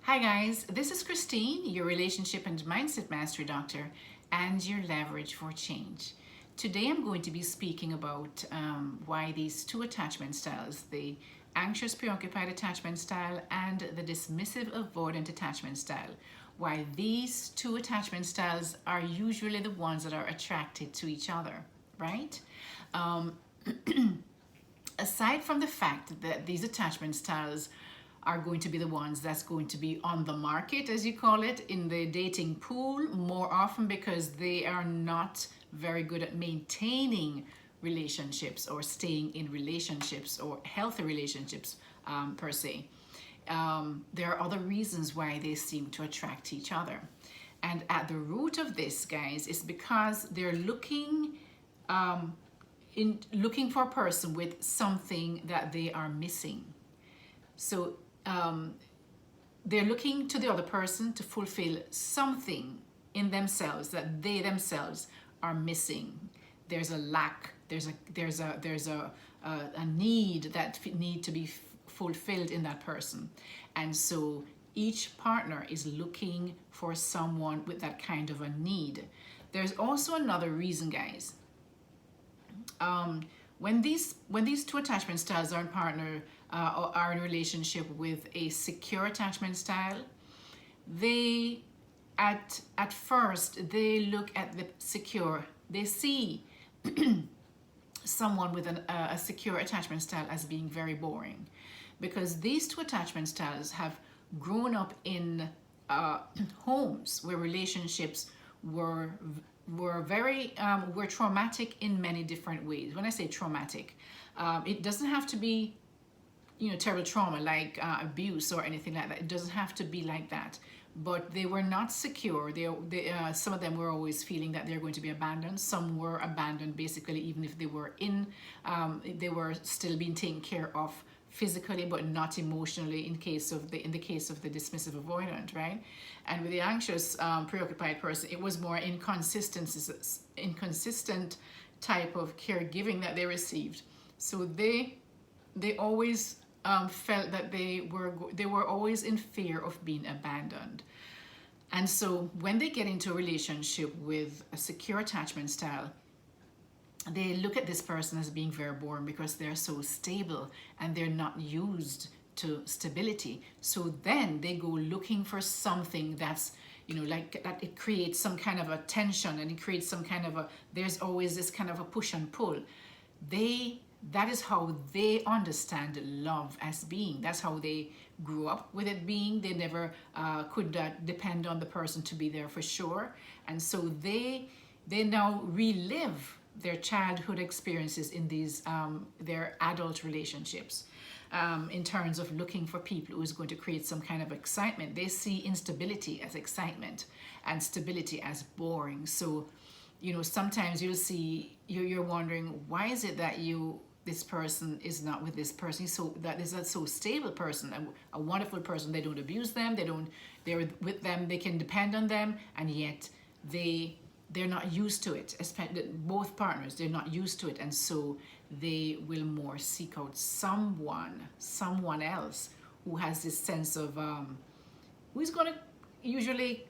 Hi guys, this is Christine, your relationship and mindset mastery doctor and your leverage for change. Today I'm going to be speaking about why these two attachment styles, the anxious preoccupied attachment style and the dismissive avoidant attachment style, why these two attachment styles are usually the ones that are attracted to each other, right? Aside from the fact that these attachment styles are going to be the ones that's going to be on the market, as you call it, in the dating pool more often because they are not very good at maintaining relationships or staying in relationships or healthy relationships per se. There are other reasons why they seem to attract each other. And at the root of this, guys, is because they're looking for a person with something that they are missing. So they're looking to the other person to fulfill something in themselves that they themselves are missing. There's a lack. There's a need that need to be fulfilled in that person, and so each partner is looking for someone with that kind of a need. There's also another reason, guys. When these two attachment styles are in partner or are in relationship with a secure attachment style, they at first they look at the secure. They see someone with a secure attachment style as being very boring, because these two attachment styles have grown up in homes where relationships were very were traumatic in many different ways. When I say traumatic, it doesn't have to be terrible trauma like abuse or anything like that. It doesn't have to be like that, but they were not secure. Some of them were always feeling that they're going to be abandoned. Some were abandoned basically even if they were they were still being taken care of physically but not emotionally in the case of the dismissive avoidant, right? And with the anxious preoccupied person, it was more inconsistent type of caregiving that they received. So they always felt that they were always in fear of being abandoned. And so when they get into a relationship with a secure attachment style, they look at this person as being very boring because they're so stable and they're not used to stability. So then they go looking for something that's like that. It creates some kind of a tension, and it creates some kind of there's always this kind of a push and pull. That is how they understand love as being. That's how they grew up with it being. They never could depend on the person to be there for sure. And so they now relive their childhood experiences in these their adult relationships, in terms of looking for people who is going to create some kind of excitement. They see instability as excitement and stability as boring. So sometimes you'll see you're wondering, why is it that this person is not with this person? That is a so stable person, a wonderful person. They don't abuse them. They're with them. They can depend on them, and yet they're not used to it. Both partners, they're not used to it, and so they will more seek out someone else who has this sense of who's going to usually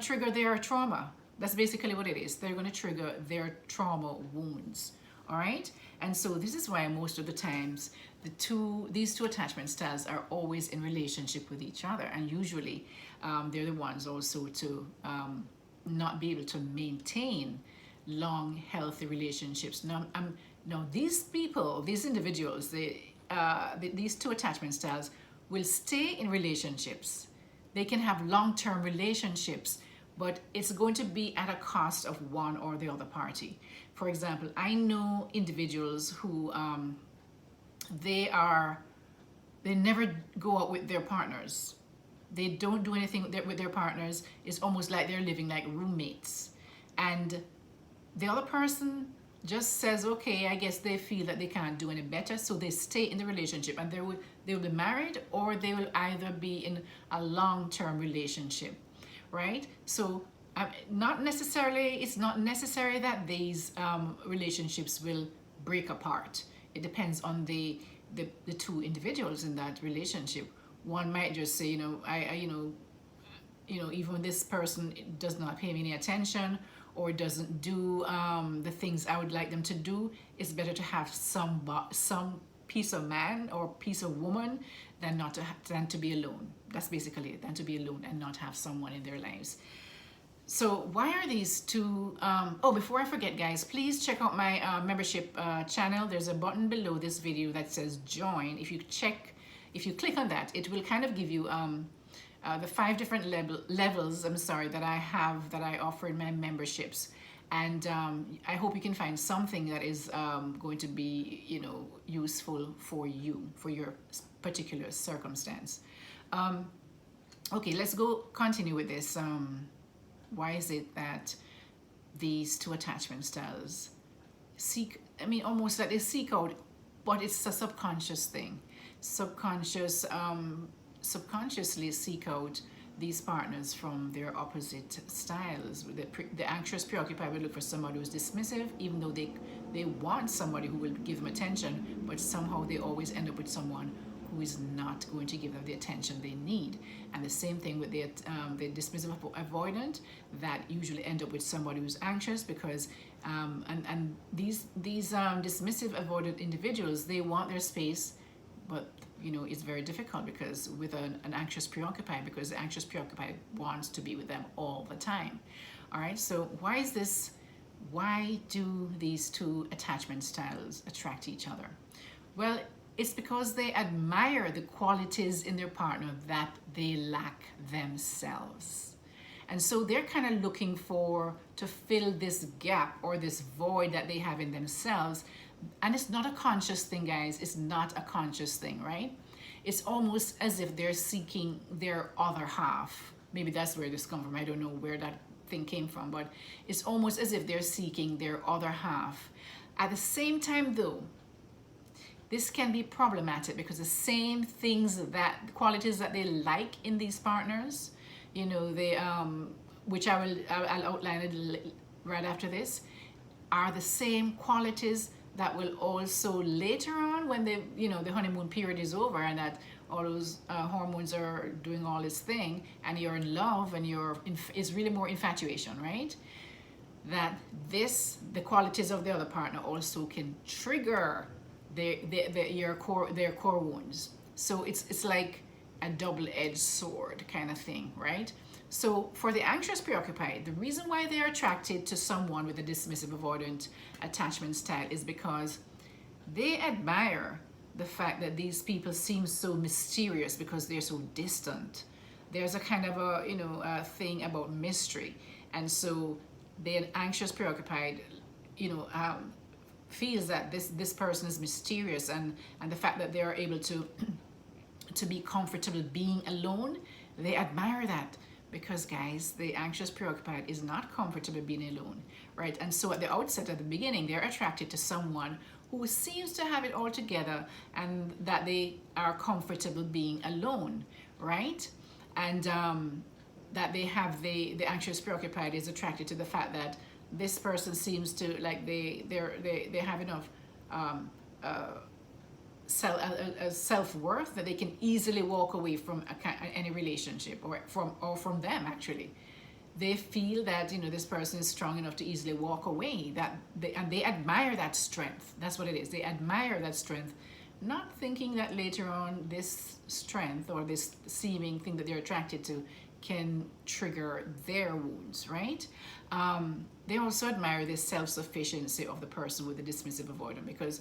trigger their trauma. That's basically what it is. They're going to trigger their trauma wounds. All right, and so this is why most of the times these two attachment styles are always in relationship with each other, and usually they're the ones also to not be able to maintain long, healthy relationships. Now, these individuals, these two attachment styles will stay in relationships. They can have long-term relationships, but it's going to be at a cost of one or the other party. For example, I know individuals who they never go out with their partners. They don't do anything with their partners. It's almost like they're living like roommates. And the other person just says, okay, I guess they feel that they can't do any better, so they stay in the relationship, and they will be married, or they will either be in a long-term relationship, right? So it's not necessary that these relationships will break apart. It depends on the two individuals in that relationship. one might just say, even when this person does not pay me any attention or doesn't do the things I would like them to do, it's better to have some piece of man or piece of woman than to be alone. That's basically it, than to be alone and not have someone in their lives. So why are these two, before I forget, guys, please check out my membership channel. There's a button below this video that says join. If you click on that, it will kind of give you the 5 different levels, that I offer in my memberships. And I hope you can find something that is going to be, useful for you, for your particular circumstance. Okay, let's continue with this. Why is it that these two attachment styles almost that they seek out, but it's a subconscious thing. Subconsciously seek out these partners from their opposite styles. The anxious preoccupied will look for somebody who's dismissive, even though they want somebody who will give them attention, but somehow they always end up with someone who is not going to give them the attention they need. And the same thing with the dismissive avoidant, that usually end up with somebody who's anxious, because these dismissive avoidant individuals, they want their space, but it's very difficult because with an anxious preoccupied, because the anxious preoccupied wants to be with them all the time. All right, so why is this? Why do these two attachment styles attract each other? Well, it's because they admire the qualities in their partner that they lack themselves. And so they're kind of looking to fill this gap or this void that they have in themselves. And it's not a conscious thing, guys. It's not a conscious thing, right? It's almost as if they're seeking their other half. Maybe that's where this comes from. I don't know where that thing came from, but it's almost as if they're seeking their other half. At the same time, though, this can be problematic because the same qualities that they like in these partners, which I'll outline it right after this, are the same qualities that will also later on, when the honeymoon period is over and that all those hormones are doing all this thing and you're in love and it's really more infatuation, right? That the qualities of the other partner also can trigger their core wounds. So it's like a double-edged sword kind of thing, right? So for the anxious preoccupied, the reason why they're attracted to someone with a dismissive avoidant attachment style is because they admire the fact that these people seem so mysterious because they're so distant. There's a kind of a thing about mystery, and so the anxious preoccupied feels that this person is mysterious, and the fact that they are able to be comfortable being alone, they admire that. Because, guys, the anxious preoccupied is not comfortable being alone, right? And so at the outset, at the beginning, they're attracted to someone who seems to have it all together and that they are comfortable being alone, right? And that they have the anxious preoccupied is attracted to the fact that this person seems to, like, they have enough self-worth that they can easily walk away from any relationship or from them. Actually, they feel that this person is strong enough to easily walk away, and they admire that strength. That's what it is. They admire that strength, not thinking that later on this strength or this seeming thing that they're attracted to can trigger their wounds, right? They also admire the self-sufficiency of the person with the dismissive avoidant, because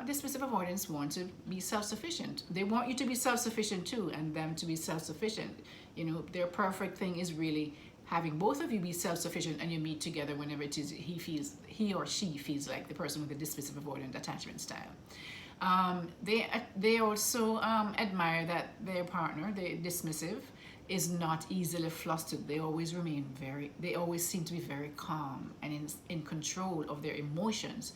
dismissive avoidants want to be self-sufficient. They want you to be self-sufficient too, and them to be self-sufficient. Their perfect thing is really having both of you be self-sufficient, and you meet together whenever it is he or she feels like, the person with the dismissive avoidant attachment style. They also admire that their partner, the dismissive, is not easily flustered. They always seem to be very calm and in control of their emotions.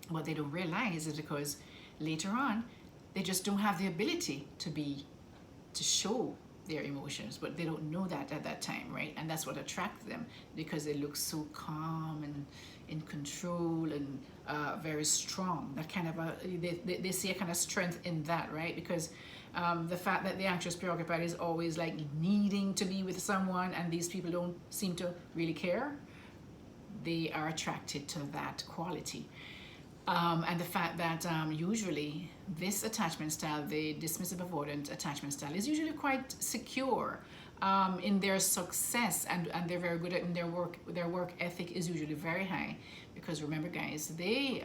What they don't realize is because later on, they just don't have the ability to show their emotions, but they don't know that at that time, right? And that's what attracts them, because they look so calm and in control and very strong. That kind of they see a kind of strength in that, right? Because The fact that the anxious preoccupied is always like needing to be with someone, and these people don't seem to really care, they are attracted to that quality. And the fact that usually this attachment style, the dismissive avoidant attachment style, is usually quite secure in their success, and they're very good at in their work. Their work ethic is usually very high, because remember, guys, they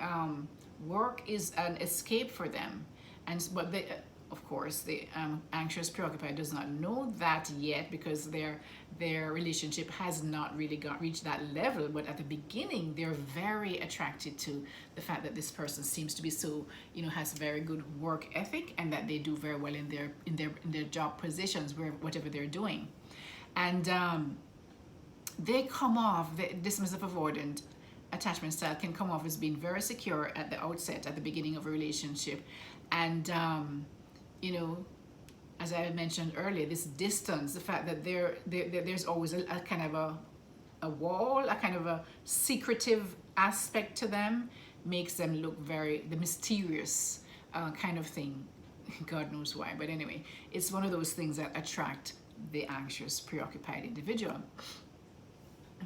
work is an escape for them, and but they. Of course, the anxious preoccupied does not know that yet, because their relationship has not really reached that level. But at the beginning, they're very attracted to the fact that this person seems to be so, has very good work ethic, and that they do very well in their job positions, whatever they're doing, and they come off, the dismissive avoidant attachment style can come off as being very secure at the outset, at the beginning of a relationship, and as I mentioned earlier, this distance, the fact that there's always a kind of a wall, a kind of a secretive aspect to them, makes them look the mysterious kind of thing. God knows why, but anyway, it's one of those things that attract the anxious preoccupied individual.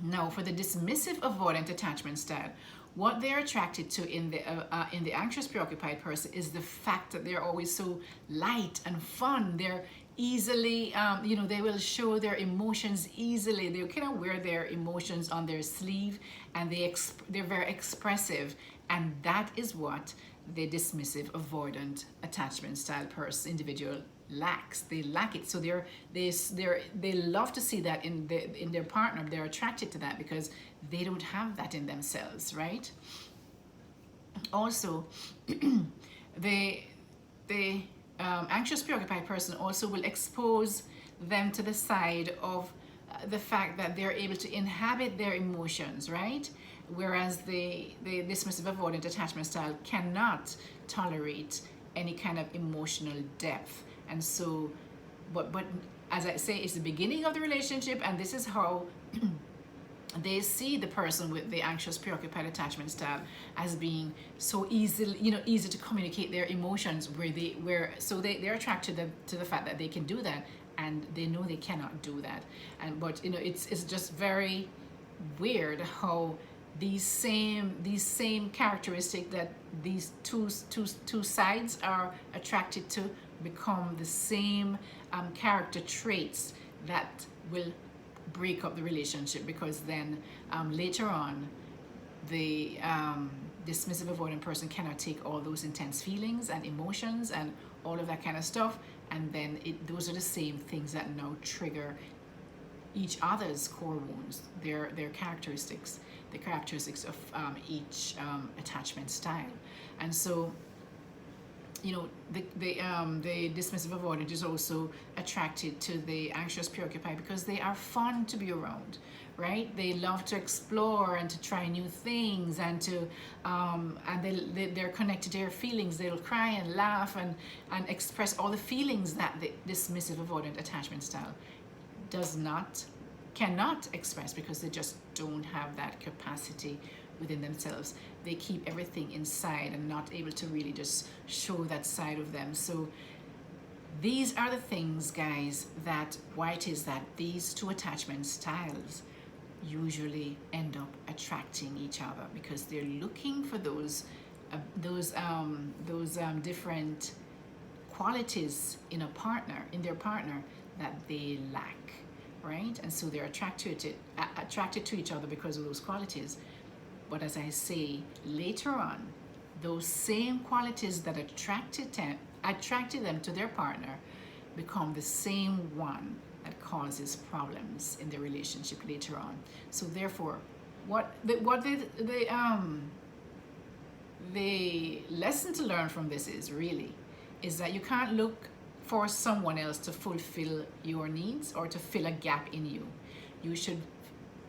Now, for the dismissive avoidant attachment style, what they're attracted to in the anxious preoccupied person is the fact that they're always so light and fun. They're easily, they will show their emotions easily. They kind of wear their emotions on their sleeve, and they're very expressive, and that is what the dismissive avoidant attachment style individual lacks. They lack it. So they love to see that in their partner. They're attracted to that because they don't have that in themselves, right? Also, the anxious preoccupied person also will expose them to the side of the fact that they're able to inhabit their emotions, right? Whereas the dismissive avoidant attachment style cannot tolerate any kind of emotional depth. And so, but as I say, it's the beginning of the relationship, and this is how they see the person with the anxious preoccupied attachment style as being so easy to communicate their emotions, so they're attracted to the fact that they can do that, and they know they cannot do that. But it's just very weird how these same characteristics that these two sides are attracted to become the same character traits that will break up the relationship, because then later on the dismissive avoidant person cannot take all those intense feelings and emotions and all of that kind of stuff, and then those are the same things that now trigger each other's core wounds, their characteristics, the characteristics of each attachment style. And so the dismissive avoidant is also attracted to the anxious preoccupied because they are fun to be around, right? They love to explore and to try new things, and to they're connected to their feelings. They'll cry and laugh and express all the feelings that the dismissive avoidant attachment style cannot express, because they just don't have that capacity within themselves. They keep everything inside and not able to really just show that side of them. So these are the things, guys, why it is that these two attachment styles usually end up attracting each other, because they're looking for those different qualities in their partner that they lack, right? And so they're attracted to each other because of those qualities. But as I say, later on, those same qualities that attracted them to their partner become the same one that causes problems in the relationship later on. So therefore, the lesson to learn from this is that you can't look for someone else to fulfill your needs or to fill a gap in you. You should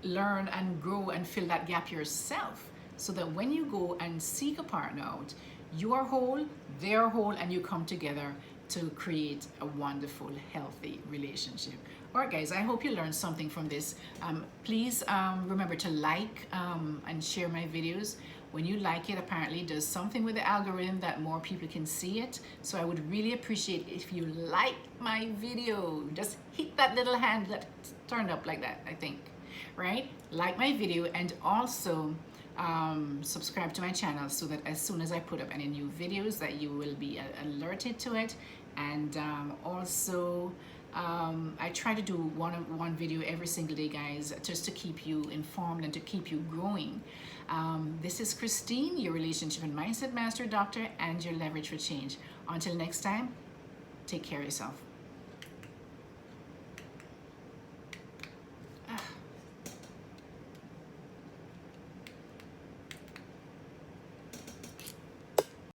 learn and grow and fill that gap yourself, so that when you go and seek a partner out, you are whole, they're whole, and you come together to create a wonderful, healthy relationship. All right, guys, I hope you learned something from this. Please remember to like and share my videos. When you like it, apparently it does something with the algorithm that more people can see it. So I would really appreciate if you like my video. Just hit that little hand that turned up like that, I think, right? Like my video, and also subscribe to my channel so that as soon as I put up any new videos that you will be alerted to it. And also I try to do one video every single day, guys, just to keep you informed and to keep you growing. This is Christine, your relationship and mindset master doctor and your leverage for change. Until next time, take care of yourself.